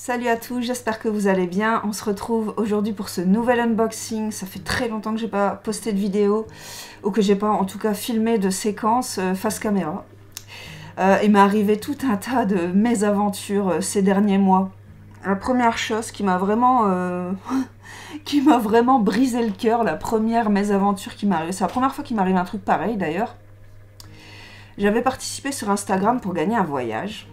Salut à tous, j'espère que vous allez bien. On se retrouve aujourd'hui pour ce nouvel unboxing. Ça fait très longtemps que j'ai pas posté de vidéo ou que j'ai pas en tout cas filmé de séquences face caméra. Il m'est arrivé tout un tas de mésaventures ces derniers mois. La première chose qui m'a vraiment brisé le cœur, la première mésaventure qui m'est arrivée, c'est la première fois qu'il m'arrive un truc pareil d'ailleurs. J'avais participé sur Instagram pour gagner un voyage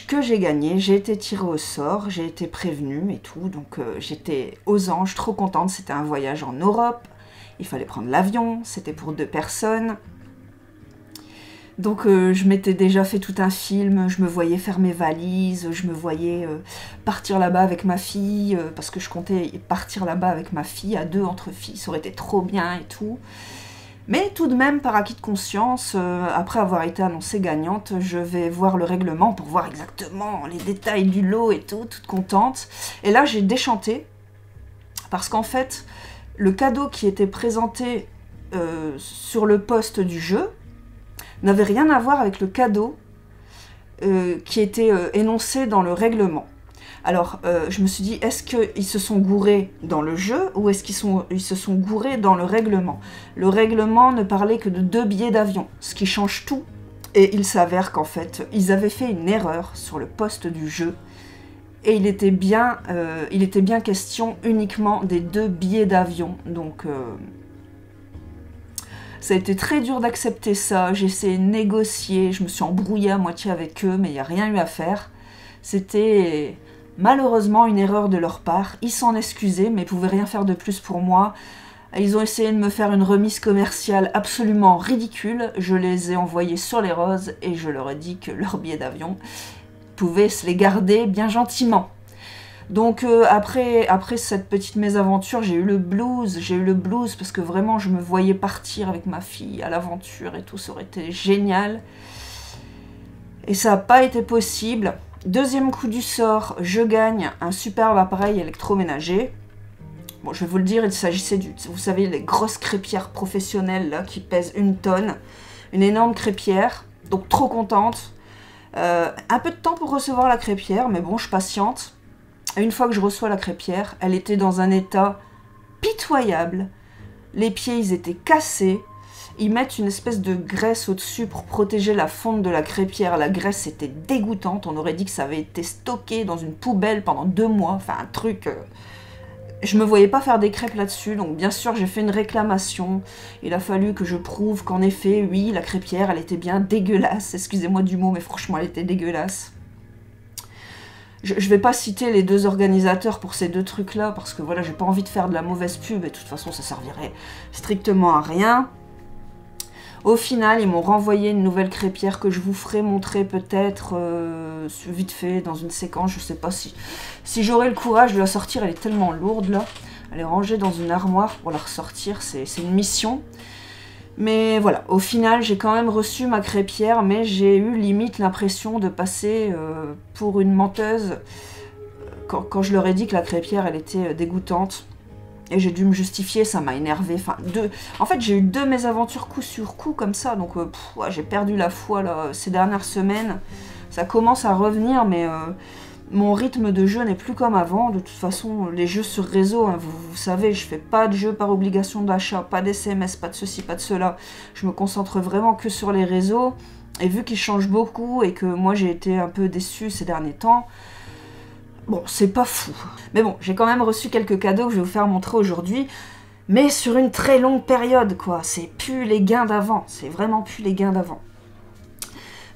que j'ai gagné, j'ai été tirée au sort, j'ai été prévenue et tout, donc j'étais aux anges, trop contente. C'était un voyage en Europe, il fallait prendre l'avion, c'était pour 2 personnes. Donc je m'étais déjà fait tout un film, je me voyais faire mes valises, je me voyais partir là-bas avec ma fille, parce que je comptais partir là-bas avec ma fille, à 2 entre filles, ça aurait été trop bien et tout. Mais tout de même, par acquis de conscience, après avoir été annoncée gagnante, je vais voir le règlement pour voir exactement les détails du lot et tout, toute contente. Et là, j'ai déchanté, parce qu'en fait, le cadeau qui était présenté sur le poste du jeu n'avait rien à voir avec le cadeau qui était énoncé dans le règlement. Alors, je me suis dit, est-ce qu'ils se sont gourés dans le jeu ou est-ce qu'ils se sont gourés dans le règlement? Le règlement ne parlait que de 2 billets d'avion, ce qui change tout. Et il s'avère qu'en fait, ils avaient fait une erreur sur le poste du jeu. Et il était bien question uniquement des 2 billets d'avion. Donc, ça a été très dur d'accepter ça. J'ai essayé de négocier, je me suis embrouillée à moitié avec eux, mais il n'y a rien eu à faire. C'était malheureusement une erreur de leur part. Ils s'en excusaient, mais ils ne pouvaient rien faire de plus pour moi. Ils ont essayé de me faire une remise commerciale absolument ridicule. Je les ai envoyés sur les roses et je leur ai dit que leurs billets d'avion pouvaient se les garder bien gentiment. Donc après cette petite mésaventure, j'ai eu le blues parce que vraiment je me voyais partir avec ma fille à l'aventure et tout, ça aurait été génial. Et ça n'a pas été possible. Deuxième coup du sort, je gagne un superbe appareil électroménager. Bon, je vais vous le dire, il s'agissait vous savez, les grosses crêpières professionnelles là, qui pèsent 1 tonne. Une énorme crêpière, donc trop contente. Un peu de temps pour recevoir la crêpière, mais bon, je patiente. Et une fois que je reçois la crêpière, elle était dans un état pitoyable. Les pieds, ils étaient cassés. Ils mettent une espèce de graisse au-dessus pour protéger la fonte de la crêpière. La graisse était dégoûtante. On aurait dit que ça avait été stocké dans une poubelle pendant 2 mois. Enfin, un truc... Je me voyais pas faire des crêpes là-dessus. Donc, bien sûr, j'ai fait une réclamation. Il a fallu que je prouve qu'en effet, oui, la crêpière, elle était bien dégueulasse. Excusez-moi du mot, mais franchement, elle était dégueulasse. Je vais pas citer les 2 organisateurs pour ces 2 trucs-là, parce que voilà, j'ai pas envie de faire de la mauvaise pub. Et de toute façon, ça servirait strictement à rien. Au final, ils m'ont renvoyé une nouvelle crêpière que je vous ferai montrer peut-être vite fait dans une séquence. Je sais pas si j'aurai le courage de la sortir. Elle est tellement lourde là. Elle est rangée dans une armoire pour la ressortir. C'est une mission. Mais voilà, au final, j'ai quand même reçu ma crêpière, mais j'ai eu limite l'impression de passer pour une menteuse quand je leur ai dit que la crêpière, elle était dégoûtante. Et j'ai dû me justifier, ça m'a énervé. Enfin, en fait, j'ai eu 2 mésaventures coup sur coup comme ça. Donc, ouais, j'ai perdu la foi là, ces dernières semaines. Ça commence à revenir, mais mon rythme de jeu n'est plus comme avant. De toute façon, les jeux sur réseau, hein, vous savez, je fais pas de jeux par obligation d'achat, pas d'SMS, pas de ceci, pas de cela. Je me concentre vraiment que sur les réseaux. Et vu qu'ils changent beaucoup et que moi, j'ai été un peu déçue ces derniers temps... Bon, c'est pas fou. Mais bon, j'ai quand même reçu quelques cadeaux que je vais vous faire montrer aujourd'hui. Mais sur une très longue période, quoi. C'est plus les gains d'avant. C'est vraiment plus les gains d'avant.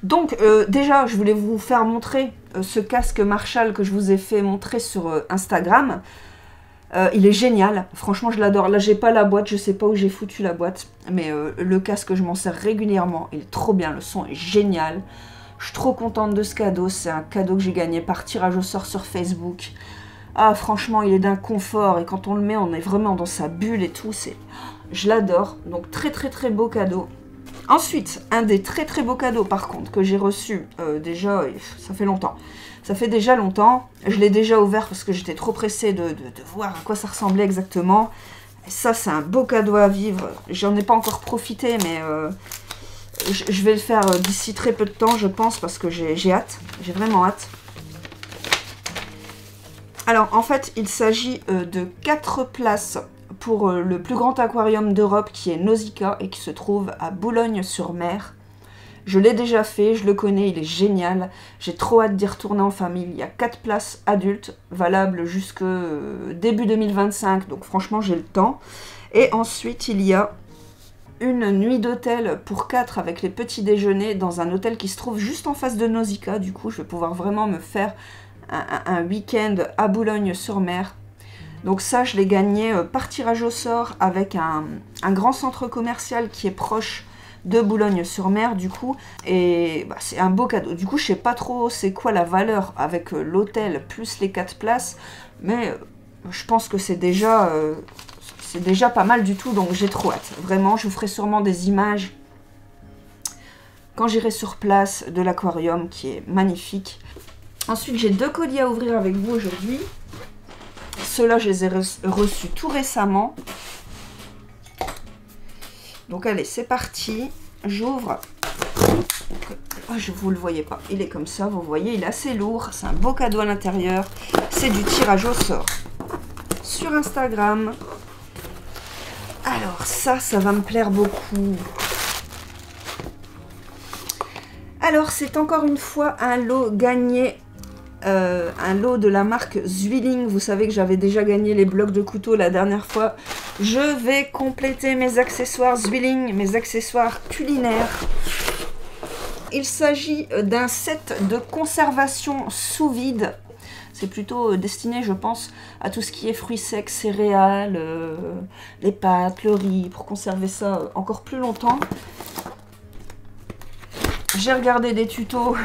Donc, déjà, je voulais vous faire montrer ce casque Marshall que je vous ai fait montrer sur Instagram. Il est génial. Franchement, je l'adore. Là, j'ai pas la boîte. Je sais pas où j'ai foutu la boîte. Mais le casque, je m'en sers régulièrement. Il est trop bien. Le son est génial. Je suis trop contente de ce cadeau, c'est un cadeau que j'ai gagné par tirage au sort sur Facebook. Ah franchement, il est d'un confort et quand on le met, on est vraiment dans sa bulle et tout, je l'adore. Donc très très très beau cadeau. Ensuite, un des très très beaux cadeaux par contre que j'ai reçu déjà, ça fait longtemps. Ça fait déjà longtemps, je l'ai déjà ouvert parce que j'étais trop pressée de voir à quoi ça ressemblait exactement. Et ça c'est un beau cadeau à vivre, j'en ai pas encore profité mais... je vais le faire d'ici très peu de temps, je pense, parce que j'ai hâte. J'ai vraiment hâte. Alors en fait, il s'agit de 4 places pour le plus grand aquarium d'Europe qui est Nausicaa et qui se trouve à Boulogne-sur-Mer. Je l'ai déjà fait, je le connais, il est génial. J'ai trop hâte d'y retourner en famille. Il y a 4 places adultes, valables jusque début 2025, donc franchement j'ai le temps. Et ensuite il y a une nuit d'hôtel pour 4 avec les petits déjeuners dans un hôtel qui se trouve juste en face de Nausicaa. Du coup je vais pouvoir vraiment me faire un week-end à Boulogne-sur-Mer. Donc ça je l'ai gagné par tirage au sort avec un grand centre commercial qui est proche de Boulogne-sur-Mer du coup, et bah, c'est un beau cadeau. Du coup je sais pas trop c'est quoi la valeur avec l'hôtel plus les 4 places, mais je pense que c'est déjà pas mal du tout, donc j'ai trop hâte. Vraiment, je vous ferai sûrement des images quand j'irai sur place de l'aquarium qui est magnifique. Ensuite j'ai 2 colis à ouvrir avec vous aujourd'hui. Ceux-là je les ai reçus tout récemment. Donc allez, c'est parti. J'ouvre. Oh, vous le voyez pas. Il est comme ça, vous voyez, il est assez lourd. C'est un beau cadeau à l'intérieur. C'est du tirage au sort sur Instagram. Alors ça va me plaire beaucoup. Alors c'est encore une fois un lot gagné. Un lot de la marque Zwilling. Vous savez que j'avais déjà gagné les blocs de couteau la dernière fois. Je vais compléter mes accessoires Zwilling, mes accessoires culinaires. Il s'agit d'un set de conservation sous vide. C'est plutôt destiné, je pense, à tout ce qui est fruits secs, céréales, les pâtes, le riz, pour conserver ça encore plus longtemps. J'ai regardé des tutos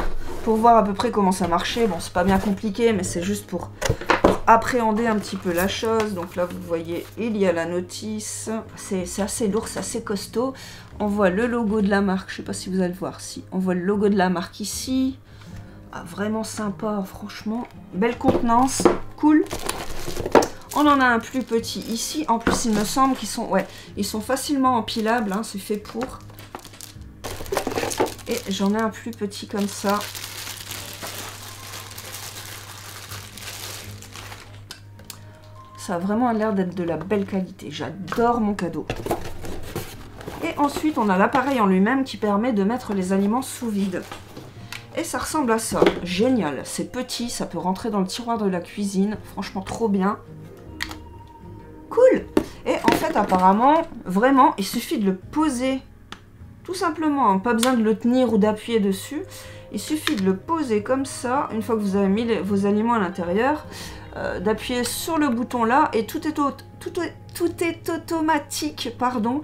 pour voir à peu près comment ça marchait. Bon, c'est pas bien compliqué, mais c'est juste pour appréhender un petit peu la chose. Donc là, vous voyez, il y a la notice. C'est assez lourd, c'est assez costaud. On voit le logo de la marque. Je sais pas si vous allez le voir. Si, on voit le logo de la marque ici. Ah, vraiment sympa, franchement. Belle contenance, cool. On en a un plus petit ici. En plus, il me semble qu'ils sont, ouais, ils sont facilement empilables. Hein, c'est fait pour. Et j'en ai un plus petit comme ça. Ça a vraiment l'air d'être de la belle qualité. J'adore mon cadeau. Et ensuite, on a l'appareil en lui-même qui permet de mettre les aliments sous vide. Et ça ressemble à ça. Génial. C'est petit, ça peut rentrer dans le tiroir de la cuisine. Franchement, trop bien. Cool. Et en fait, apparemment, vraiment, il suffit de le poser tout simplement. Hein. Pas besoin de le tenir ou d'appuyer dessus. Il suffit de le poser comme ça, une fois que vous avez mis vos aliments à l'intérieur, d'appuyer sur le bouton là, et tout est automatique, pardon.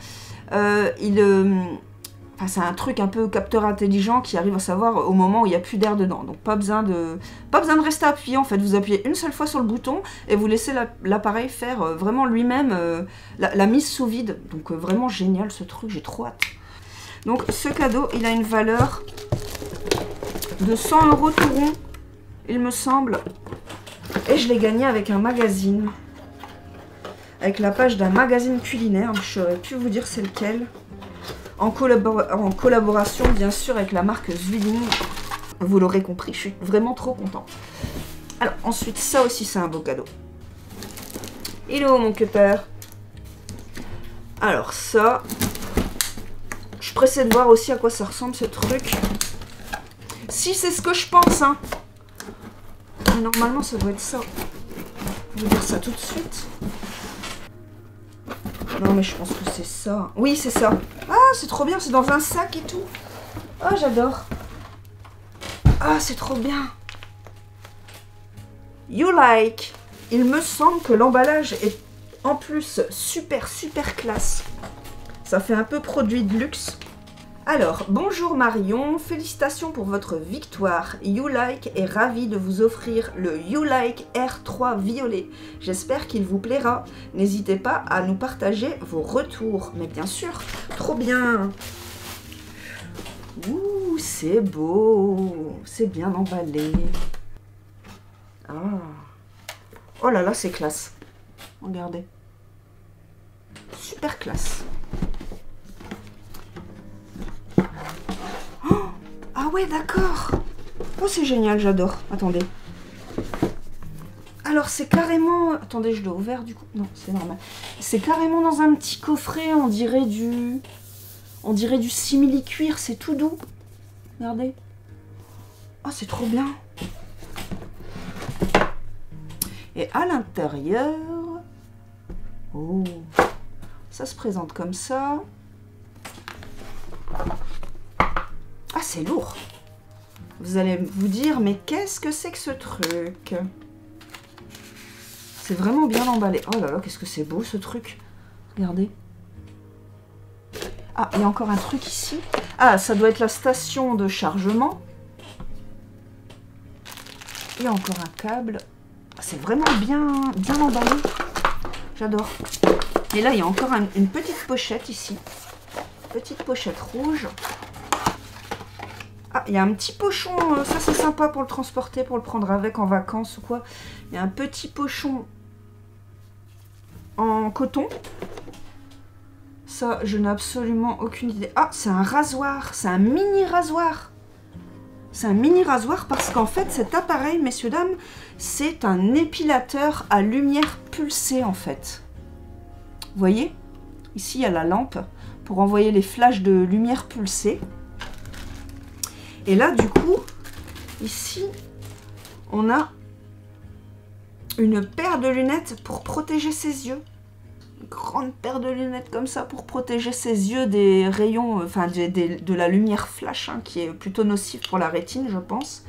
Enfin, c'est un truc un peu capteur intelligent qui arrive à savoir au moment où il n'y a plus d'air dedans. Donc pas besoin de rester appuyé en fait. Vous appuyez une seule fois sur le bouton et vous laissez l'appareil faire vraiment lui-même la mise sous vide. Donc vraiment génial ce truc, j'ai trop hâte. Donc ce cadeau, il a une valeur de 100 € tout rond, il me semble. Et je l'ai gagné avec un magazine. Avec la page d'un magazine culinaire. Je n'aurais pu vous dire c'est lequel. En collaboration, bien sûr, avec la marque Zwilling. Vous l'aurez compris, je suis vraiment trop contente. Alors, ensuite, ça aussi, c'est un beau cadeau. Il est où, mon cutter? Alors, ça... Je suis pressée de voir aussi à quoi ça ressemble, ce truc. Si, c'est ce que je pense, hein. Mais normalement, ça doit être ça. Je vais dire ça tout de suite. Non, mais je pense que c'est ça. Oui, c'est ça. Ah, c'est trop bien, c'est dans un sac et tout. Oh, j'adore. Ah, c'est trop bien. You like. Il me semble que l'emballage est en plus super classe. Ça fait un peu produit de luxe. Alors, bonjour Marion, félicitations pour votre victoire. You Like est ravi de vous offrir le You Like R3 violet. J'espère qu'il vous plaira. N'hésitez pas à nous partager vos retours. Mais bien sûr, trop bien. Ouh, c'est beau. C'est bien emballé. Ah. Oh là là, c'est classe. Regardez. Super classe. Ah ouais, d'accord. Oh, c'est génial, j'adore. Attendez. alors c'est carrément... Attendez, je l'ai ouvert du coup. Non, c'est normal. C'est carrément dans un petit coffret, on dirait du simili-cuir, c'est tout doux. Regardez. Oh, c'est trop bien. Et à l'intérieur... Oh, ça se présente comme ça. Ah, c'est lourd. Vous allez vous dire, mais qu'est-ce que c'est que ce truc? C'est vraiment bien emballé. Oh là là, qu'est-ce que c'est beau ce truc. Regardez. Ah, il y a encore un truc ici. Ah, ça doit être la station de chargement. Il y a encore un câble. C'est vraiment bien emballé. J'adore. Et là, il y a encore une petite pochette ici. Petite pochette rouge. Ah, il y a un petit pochon. Ça, c'est sympa pour le transporter, pour le prendre avec en vacances ou quoi. Il y a un petit pochon en coton. Ça, je n'ai absolument aucune idée. Ah, c'est un rasoir. C'est un mini rasoir. C'est un mini rasoir parce qu'en fait, cet appareil, messieurs, dames, c'est un épilateur à lumière pulsée, en fait. Vous voyez? Ici, il y a la lampe pour envoyer les flashs de lumière pulsée. Et là, du coup, ici, on a une paire de lunettes pour protéger ses yeux. Une grande paire de lunettes comme ça pour protéger ses yeux des rayons, enfin de la lumière flash, hein, qui est plutôt nocive pour la rétine, je pense.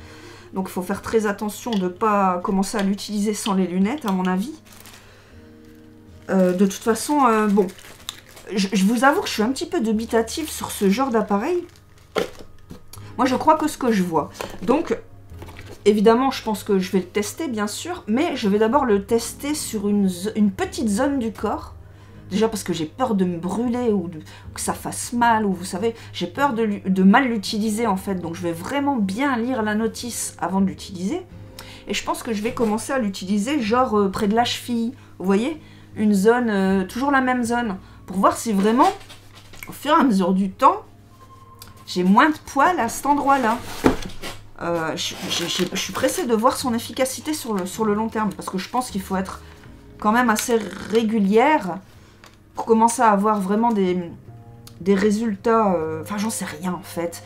Donc il faut faire très attention de ne pas commencer à l'utiliser sans les lunettes, à mon avis. De toute façon, bon, je vous avoue que je suis un petit peu dubitative sur ce genre d'appareil. Moi, je crois que ce que je vois. Donc, évidemment, je pense que je vais le tester, bien sûr, mais je vais d'abord le tester sur une petite zone du corps. Déjà parce que j'ai peur de me brûler ou que ça fasse mal, ou vous savez, j'ai peur de mal l'utiliser en fait. Donc je vais vraiment bien lire la notice avant de l'utiliser. Et je pense que je vais commencer à l'utiliser genre près de la cheville. Vous voyez? Une zone, toujours la même zone. Pour voir si vraiment, au fur et à mesure du temps, j'ai moins de poils à cet endroit-là. Je suis pressée de voir son efficacité sur le long terme. Parce que je pense qu'il faut être quand même assez régulière pour commencer à avoir vraiment des résultats. Enfin, j'en sais rien en fait.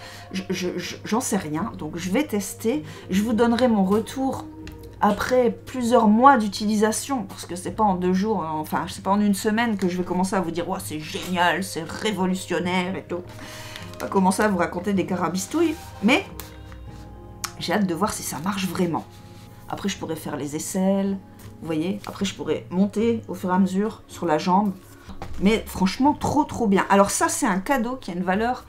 J'en sais rien. Donc, je vais tester. Je vous donnerai mon retour après plusieurs mois d'utilisation. Parce que c'est pas en 2 jours, enfin, c'est pas en 1 semaine que je vais commencer à vous dire « Oh, c'est génial, c'est révolutionnaire et tout ». Pas commencer à vous raconter des carabistouilles. Mais j'ai hâte de voir si ça marche vraiment. Après, je pourrais faire les aisselles. Vous voyez, après, je pourrais monter au fur et à mesure sur la jambe. Mais franchement, trop bien. Alors ça, c'est un cadeau qui a une valeur...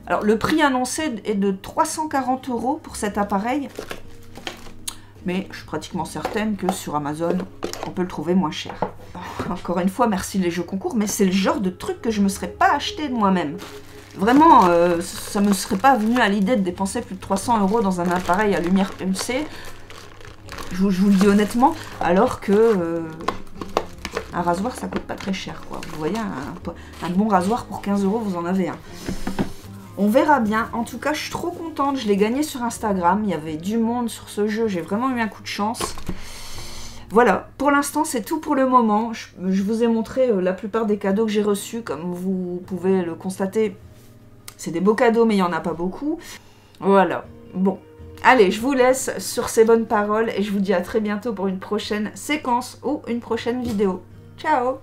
Alors, le prix annoncé est de 340 € pour cet appareil. Mais je suis pratiquement certaine que sur Amazon, on peut le trouver moins cher. Encore une fois, merci les jeux concours, mais c'est le genre de truc que je ne me serais pas acheté de moi-même. Vraiment, ça ne me serait pas venu à l'idée de dépenser plus de 300 € dans un appareil à lumière pulsée. Je vous le dis honnêtement, alors que un rasoir, ça coûte pas très cher, quoi. Vous voyez, un bon rasoir pour 15 €, vous en avez un. On verra bien. En tout cas, je suis trop contente. Je l'ai gagné sur Instagram. Il y avait du monde sur ce jeu. J'ai vraiment eu un coup de chance. Voilà. Pour l'instant, c'est tout pour le moment. Je vous ai montré la plupart des cadeaux que j'ai reçus. Comme vous pouvez le constater, c'est des beaux cadeaux, mais il n'y en a pas beaucoup. Voilà. Bon. Allez, je vous laisse sur ces bonnes paroles. Et je vous dis à très bientôt pour une prochaine séquence ou une prochaine vidéo. Ciao!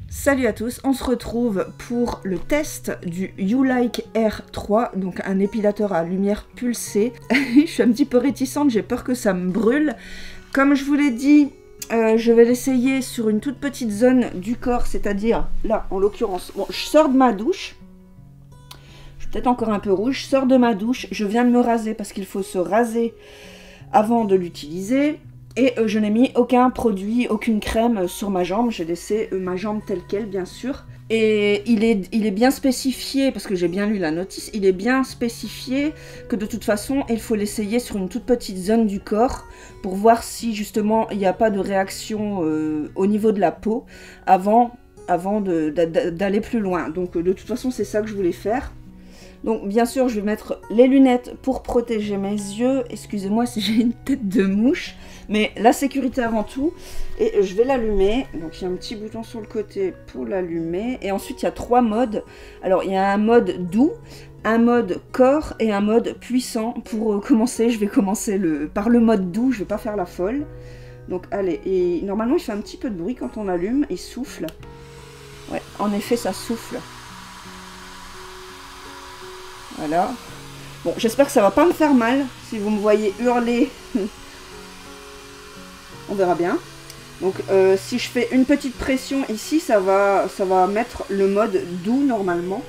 Salut à tous, on se retrouve pour le test du YouLike R3, donc un épilateur à lumière pulsée. Je suis un petit peu réticente, j'ai peur que ça me brûle. Comme je vous l'ai dit, je vais l'essayer sur une toute petite zone du corps, c'est-à-dire là, en l'occurrence. Bon, je sors de ma douche. Je suis peut-être encore un peu rouge. Je sors de ma douche, je viens de me raser parce qu'il faut se raser avant de l'utiliser. Et je n'ai mis aucun produit, aucune crème sur ma jambe. J'ai laissé ma jambe telle qu'elle, bien sûr. Et il est bien spécifié, parce que j'ai bien lu la notice, il est bien spécifié que de toute façon, il faut l'essayer sur une toute petite zone du corps pour voir si justement il n'y a pas de réaction au niveau de la peau avant d'aller plus loin. Donc de toute façon, c'est ça que je voulais faire. Donc bien sûr je vais mettre les lunettes pour protéger mes yeux. Excusez-moi si j'ai une tête de mouche, mais la sécurité avant tout. Et je vais l'allumer. Donc il y a un petit bouton sur le côté pour l'allumer. Et ensuite il y a 3 modes. Alors il y a un mode doux, un mode corps et un mode puissant. Pour commencer, je vais commencer par le mode doux, je vais pas faire la folle. Donc allez, et normalement il fait un petit peu de bruit quand on allume, il souffle. Ouais, en effet ça souffle. Voilà. Bon, j'espère que ça va pas me faire mal. Si vous me voyez hurler, on verra bien. Donc si je fais une petite pression ici, ça va mettre le mode doux normalement.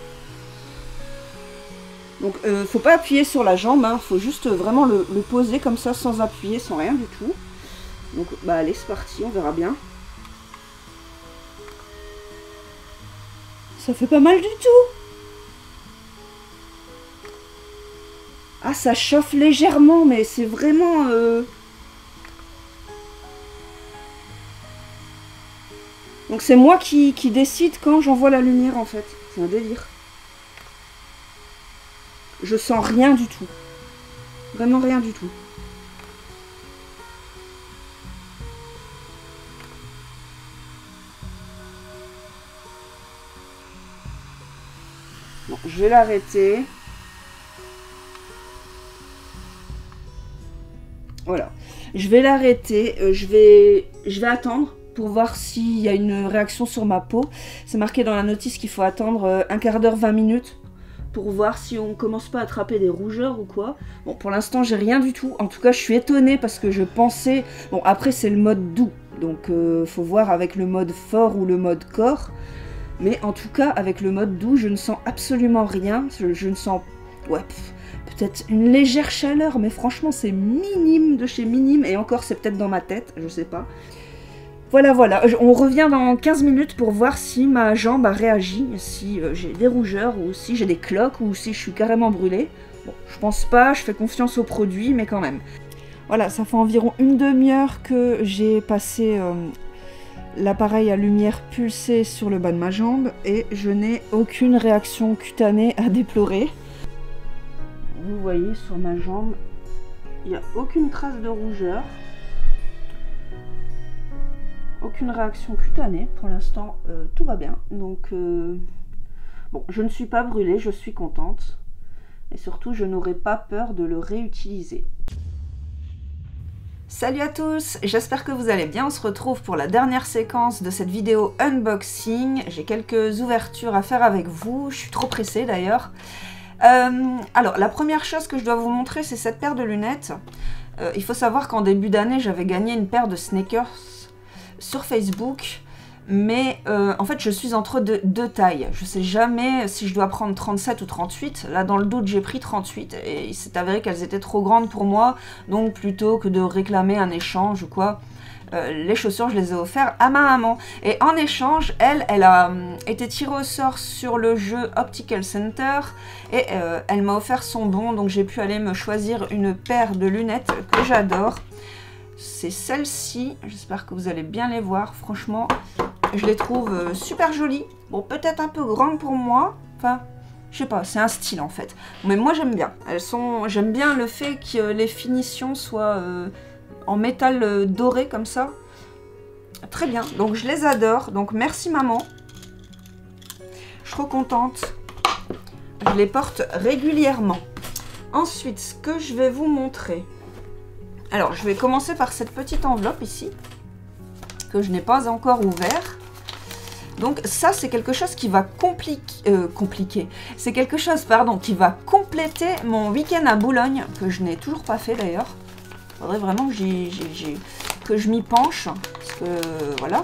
Donc faut pas appuyer sur la jambe, hein, faut juste vraiment le poser comme ça sans appuyer, sans rien du tout. Donc bah allez, c'est parti, on verra bien. Ça fait pas mal du tout. Ah, ça chauffe légèrement, mais c'est vraiment... Donc c'est moi qui décide quand j'envoie la lumière en fait. C'est un délire. Je sens rien du tout. Vraiment rien du tout. Bon, je vais l'arrêter. Voilà. Je vais l'arrêter. Je vais attendre pour voir s'il y a une réaction sur ma peau. C'est marqué dans la notice qu'il faut attendre un quart d'heure, 20 minutes pour voir si on commence pas à attraper des rougeurs ou quoi. Bon, pour l'instant, j'ai rien du tout. En tout cas, je suis étonnée parce que je pensais... Bon, après, c'est le mode doux. Donc, faut voir avec le mode fort ou le mode corps. Mais en tout cas, avec le mode doux, je ne sens absolument rien. Je ne sens... Ouais, peut-être une légère chaleur, mais franchement, c'est minime de chez minime. Et encore, c'est peut-être dans ma tête, je sais pas. Voilà. On revient dans 15 minutes pour voir si ma jambe a réagi, si j'ai des rougeurs, ou si j'ai des cloques, ou si je suis carrément brûlée. Bon, je pense pas, je fais confiance au produit, mais quand même. Voilà, ça fait environ une demi-heure que j'ai passé l'appareil à lumière pulsée sur le bas de ma jambe, et je n'ai aucune réaction cutanée à déplorer. Vous voyez, sur ma jambe, il n'y a aucune trace de rougeur. Aucune réaction cutanée, pour l'instant tout va bien, donc bon, je ne suis pas brûlée, je suis contente, et surtout je n'aurai pas peur de le réutiliser. Salut à tous, j'espère que vous allez bien, on se retrouve pour la dernière séquence de cette vidéo unboxing. J'ai quelques ouvertures à faire avec vous, je suis trop pressée d'ailleurs. Alors la première chose que je dois vous montrer, c'est cette paire de lunettes. Il faut savoir qu'en début d'année j'avais gagné une paire de sneakers sur Facebook, mais en fait je suis entre deux tailles. Je sais jamais si je dois prendre 37 ou 38. Là dans le doute j'ai pris 38 et il s'est avéré qu'elles étaient trop grandes pour moi, donc plutôt que de réclamer un échange ou quoi, les chaussures je les ai offertes à ma maman. Et en échange, elle a été tirée au sort sur le jeu Optical Center et elle m'a offert son bon, donc j'ai pu aller me choisir une paire de lunettes que j'adore. C'est celle-ci, j'espère que vous allez bien les voir, franchement, je les trouve super jolies. Bon, peut-être un peu grandes pour moi, enfin, je sais pas, c'est un style en fait. Mais moi j'aime bien, j'aime bien le fait que les finitions soient en métal doré comme ça. Très bien, donc je les adore, donc merci maman. Je suis trop contente, je les porte régulièrement. Ensuite, ce que je vais vous montrer... Alors, je vais commencer par cette petite enveloppe ici, que je n'ai pas encore ouvert. Donc ça, c'est quelque chose qui va compliquer. C'est quelque chose, pardon, qui va compléter mon week-end à Boulogne, que je n'ai toujours pas fait d'ailleurs. Il faudrait vraiment que je m'y penche, parce que voilà.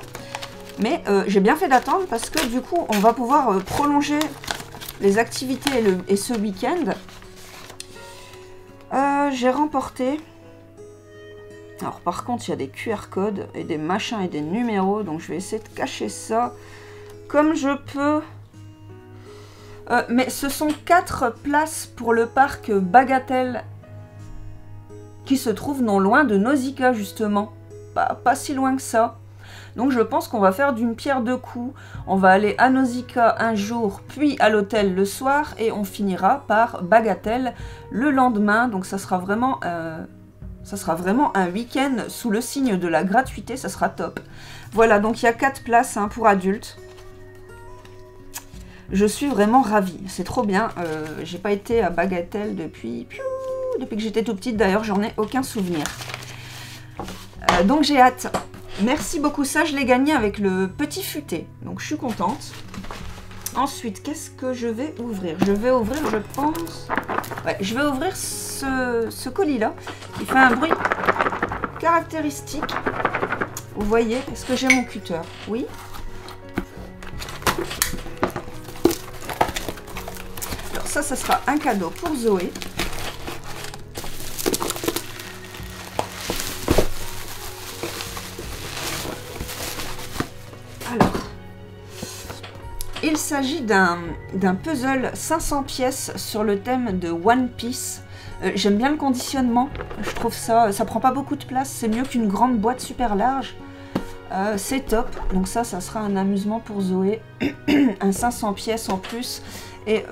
Mais j'ai bien fait d'attendre, parce que du coup, on va pouvoir prolonger les activités et ce week-end. J'ai remporté... Alors par contre, il y a des QR codes et des machins et des numéros, donc je vais essayer de cacher ça comme je peux. Mais ce sont 4 places pour le parc Bagatelle qui se trouve non loin de Nausicaa justement. Pas si loin que ça. Donc je pense qu'on va faire d'une pierre deux coups. On va aller à Nausicaa un jour, puis à l'hôtel le soir, et on finira par Bagatelle le lendemain. Donc ça sera vraiment un week-end sous le signe de la gratuité, ça sera top. Voilà, donc il y a 4 places hein, pour adultes. Je suis vraiment ravie, c'est trop bien. J'ai pas été à Bagatelle depuis que j'étais tout petite, d'ailleurs j'en ai aucun souvenir. Donc j'ai hâte. Merci beaucoup, ça je l'ai gagné avec le petit futé, donc je suis contente. Ensuite, qu'est-ce que je vais ouvrir? Je vais ouvrir, je pense... Ouais, je vais ouvrir ce colis-là, qui fait un bruit caractéristique. Vous voyez, est-ce que j'ai mon cutter? Oui. Alors ça sera un cadeau pour Zoé. Alors, il s'agit d'un puzzle 500 pièces sur le thème de One Piece. J'aime bien le conditionnement, je trouve ça prend pas beaucoup de place, c'est mieux qu'une grande boîte super large. C'est top, donc ça sera un amusement pour Zoé. Un 500 pièces en plus, et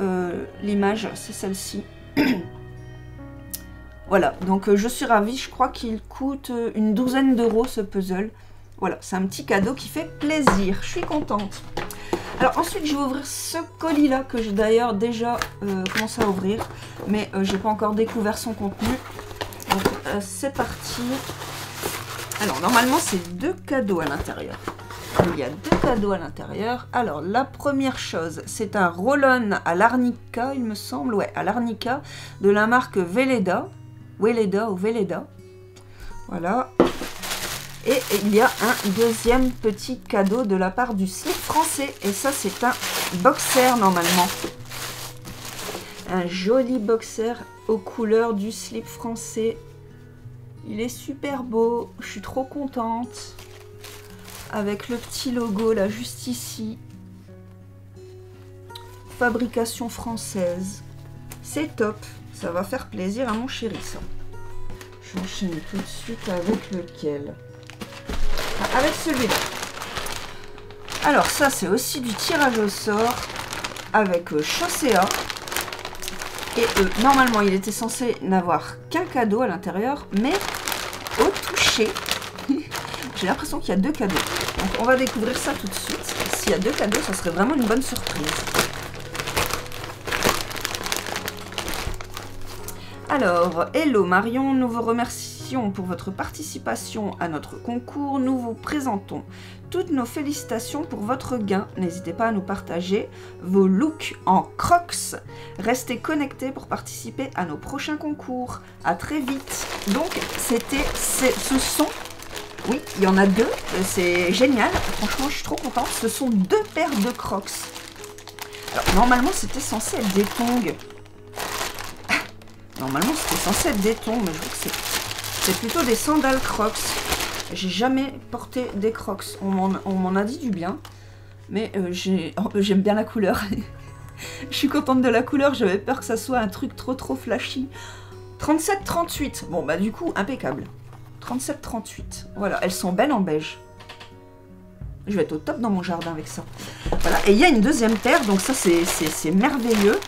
l'image c'est celle-ci. Voilà, donc je suis ravie, je crois qu'il coûte une douzaine d'euros ce puzzle. Voilà, c'est un petit cadeau qui fait plaisir, je suis contente. Alors ensuite, je vais ouvrir ce colis-là que j'ai d'ailleurs déjà commencé à ouvrir, mais j'ai pas encore découvert son contenu. Donc c'est parti. Alors normalement, c'est 2 cadeaux à l'intérieur. Il y a 2 cadeaux à l'intérieur. Alors la première chose, c'est un roll-on à l'arnica, il me semble, ouais, à l'arnica, de la marque Weleda. Weleda ou Weleda. Voilà. Et il y a un deuxième petit cadeau de la part du slip français. Et ça, c'est un boxer normalement. Un joli boxer aux couleurs du slip français. Il est super beau. Je suis trop contente. Avec le petit logo là, juste ici. Fabrication française. C'est top. Ça va faire plaisir à mon chéri, ça. Je vais enchaîner tout de suite avec lequel ? Avec celui-là. Alors ça c'est aussi du tirage au sort avec Chaussea. Et normalement il était censé n'avoir qu'un cadeau à l'intérieur, mais au toucher, j'ai l'impression qu'il y a 2 cadeaux. Donc on va découvrir ça tout de suite. S'il y a 2 cadeaux, ça serait vraiment une bonne surprise. Alors, hello Marion, nous vous remercions pour votre participation à notre concours. Nous vous présentons toutes nos félicitations pour votre gain. N'hésitez pas à nous partager vos looks en Crocs. Restez connectés pour participer à nos prochains concours. À très vite. Donc, ce sont... Oui, il y en a 2. C'est génial. Franchement, je suis trop contente. Ce sont 2 paires de Crocs. Alors, normalement, c'était censé être des tongs. Normalement, c'était censé être des tongs, mais je vois que c'est plutôt des sandales Crocs. J'ai jamais porté des Crocs. On m'en a dit du bien, mais j'aime bien la couleur. Je suis contente de la couleur, j'avais peur que ça soit un truc trop flashy. 37,38. Bon, bah du coup, impeccable. 37,38. Voilà, elles sont belles en beige. Je vais être au top dans mon jardin avec ça. Voilà, et il y a une deuxième paire, donc ça, c'est merveilleux.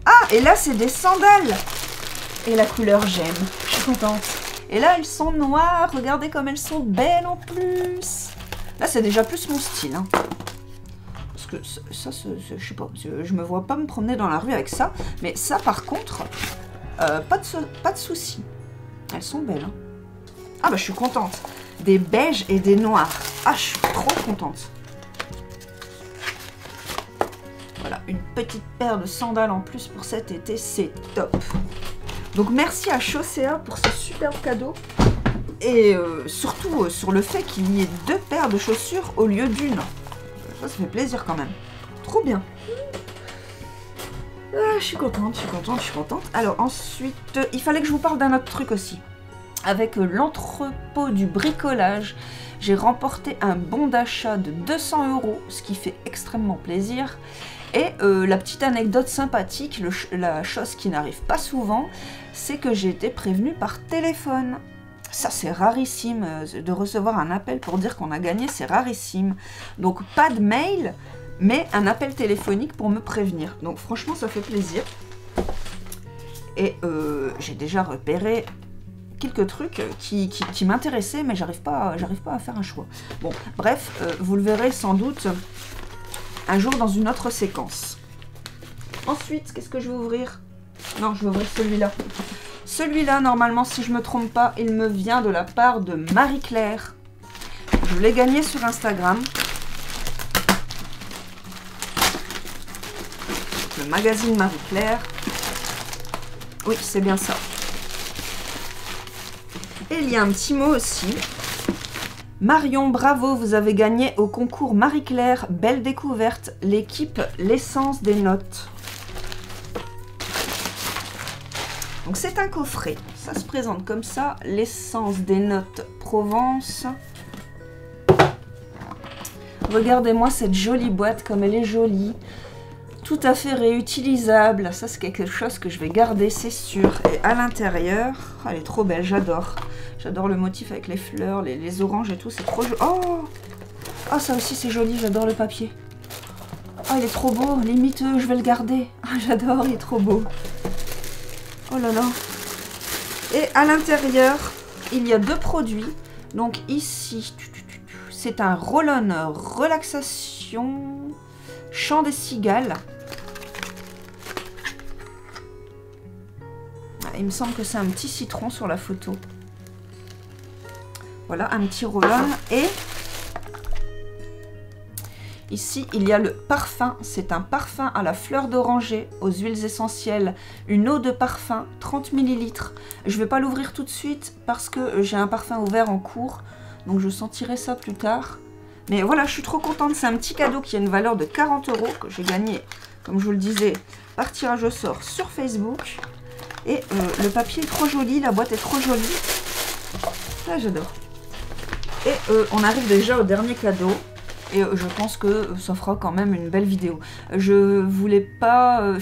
Ah, et là, c'est des sandales. Et la couleur, j'aime. Je suis contente. Et là, elles sont noires. Regardez comme elles sont belles en plus. Là, c'est déjà plus mon style. Hein. Parce que ça, je sais pas. Je me vois pas me promener dans la rue avec ça. Mais ça, par contre, pas de souci. Elles sont belles. Hein. Ah, bah, je suis contente. Des beiges et des noirs. Ah, je suis trop contente. Voilà, une petite paire de sandales en plus pour cet été. C'est top. Donc merci à Chaussea pour ce superbe cadeau. Et surtout sur le fait qu'il y ait 2 paires de chaussures au lieu d'une. Ça fait plaisir quand même. Trop bien. Ah, je suis contente. Alors ensuite, il fallait que je vous parle d'un autre truc aussi. Avec l'entrepôt du bricolage, j'ai remporté un bon d'achat de 200 €, ce qui fait extrêmement plaisir. Et la petite anecdote sympathique, la chose qui n'arrive pas souvent, c'est que j'ai été prévenue par téléphone. Ça, c'est rarissime de recevoir un appel pour dire qu'on a gagné, c'est rarissime. Donc, pas de mail, mais un appel téléphonique pour me prévenir. Donc, franchement, ça fait plaisir. Et j'ai déjà repéré quelques trucs qui m'intéressaient, mais j'arrive pas à faire un choix. Bon, bref, vous le verrez sans doute un jour dans une autre séquence. Ensuite, qu'est-ce que je vais ouvrir? Non, je vais ouvrir celui-là. Celui-là, normalement, si je ne me trompe pas, il me vient de la part de Marie-Claire. Je l'ai gagné sur Instagram. Le magazine Marie-Claire. Oui, c'est bien ça. Et il y a un petit mot aussi. Marion, bravo, vous avez gagné au concours Marie-Claire. Belle découverte. L'équipe L'essence des notes. Donc c'est un coffret, ça se présente comme ça, l'essence des notes Provence. Regardez-moi cette jolie boîte, comme elle est jolie, tout à fait réutilisable. Ça c'est quelque chose que je vais garder, c'est sûr. Et à l'intérieur, oh, elle est trop belle, j'adore. J'adore le motif avec les fleurs, les oranges et tout, c'est trop joli. Oh, oh, ça aussi c'est joli, j'adore le papier. Oh, il est trop beau, limite je vais le garder. Oh, j'adore, il est trop beau. Oh là là. Et à l'intérieur, il y a deux produits. Donc ici, c'est un roll-on relaxation chant des cigales. Il me semble que c'est un petit citron sur la photo. Voilà, un petit roll-on. Et ici, il y a le parfum. C'est un parfum à la fleur d'oranger, aux huiles essentielles. Une eau de parfum, 30 ml. Je ne vais pas l'ouvrir tout de suite parce que j'ai un parfum ouvert en cours. Donc je sentirai ça plus tard. Mais voilà, je suis trop contente. C'est un petit cadeau qui a une valeur de 40 € que j'ai gagné, comme je vous le disais, par tirage au sort sur Facebook. Et le papier est trop joli, la boîte est trop jolie. Ah, j'adore. Et on arrive déjà au dernier cadeau. Et je pense que ça fera quand même une belle vidéo. Je voulais pas...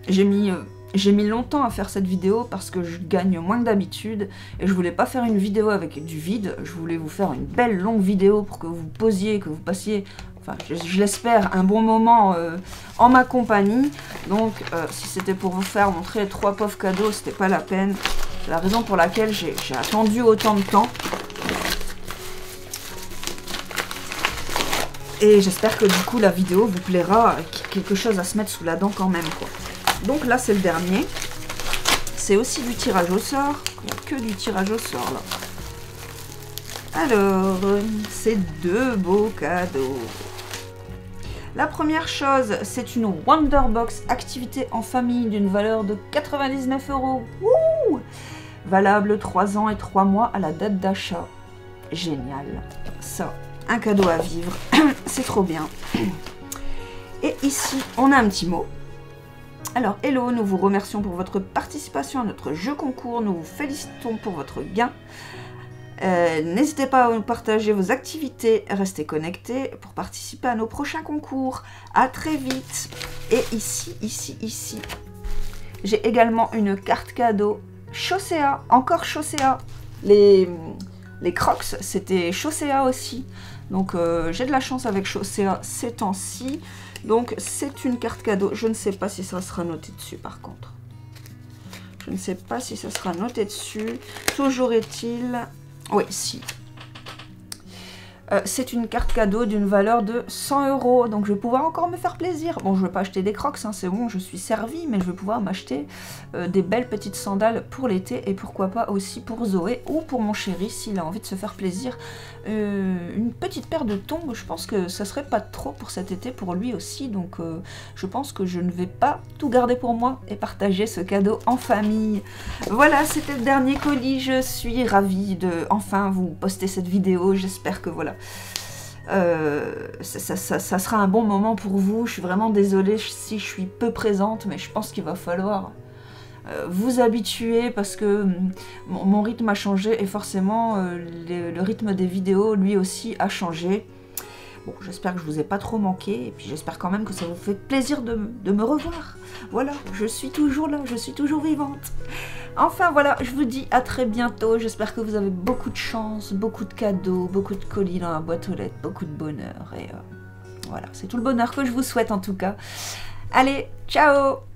j'ai mis longtemps à faire cette vidéo parce que je gagne moins que d'habitude. Et je voulais pas faire une vidéo avec du vide. Je voulais vous faire une belle longue vidéo pour que vous posiez, que vous passiez... Enfin, je l'espère, un bon moment en ma compagnie. Donc, si c'était pour vous faire montrer les 3 pauvres cadeaux, c'était pas la peine. C'est la raison pour laquelle j'ai attendu autant de temps. Et j'espère que du coup la vidéo vous plaira, quelque chose à se mettre sous la dent quand même, quoi. Donc là c'est le dernier. C'est aussi du tirage au sort. Il n'y a que du tirage au sort là. Alors, c'est 2 beaux cadeaux. La première chose, c'est une Wonderbox activité en famille d'une valeur de 99 €. Wouh! Valable 3 ans et 3 mois à la date d'achat. Génial. Ça, un cadeau à vivre. C'est trop bien. Et ici, on a un petit mot. Alors, hello, nous vous remercions pour votre participation à notre jeu concours. Nous vous félicitons pour votre gain. N'hésitez pas à nous partager vos activités. Restez connectés pour participer à nos prochains concours. À très vite. Et ici, j'ai également une carte cadeau Chaussea. Encore Chaussea. Les Crocs, c'était Chaussea aussi. Donc j'ai de la chance avec Chaussea ces temps-ci. Donc c'est une carte cadeau. Je ne sais pas si ça sera noté dessus par contre. Je ne sais pas si ça sera noté dessus. Toujours est-il... Oui, si. C'est une carte cadeau d'une valeur de 100 €. Donc je vais pouvoir encore me faire plaisir. Bon, je ne vais pas acheter des Crocs, hein, c'est bon, je suis servie. Mais je vais pouvoir m'acheter des belles petites sandales pour l'été. Et pourquoi pas aussi pour Zoé ou pour mon chéri s'il a envie de se faire plaisir. Une petite paire de tongs, je pense que ça serait pas trop pour cet été pour lui aussi. Donc je pense que je ne vais pas tout garder pour moi et partager ce cadeau en famille. Voilà, c'était le dernier colis. Je suis ravie de enfin vous poster cette vidéo. J'espère que voilà. Ça sera un bon moment pour vous. Je suis vraiment désolée si je suis peu présente, mais je pense qu'il va falloir vous habituer parce que mon rythme a changé et forcément le rythme des vidéos lui aussi a changé. Bon, j'espère que je vous ai pas trop manqué, et puis j'espère quand même que ça vous fait plaisir de me revoir. Voilà, je suis toujours là, je suis toujours vivante. Enfin voilà, je vous dis à très bientôt, j'espère que vous avez beaucoup de chance, beaucoup de cadeaux, beaucoup de colis dans la boîte aux lettres, beaucoup de bonheur, et voilà, c'est tout le bonheur que je vous souhaite en tout cas. Allez, ciao!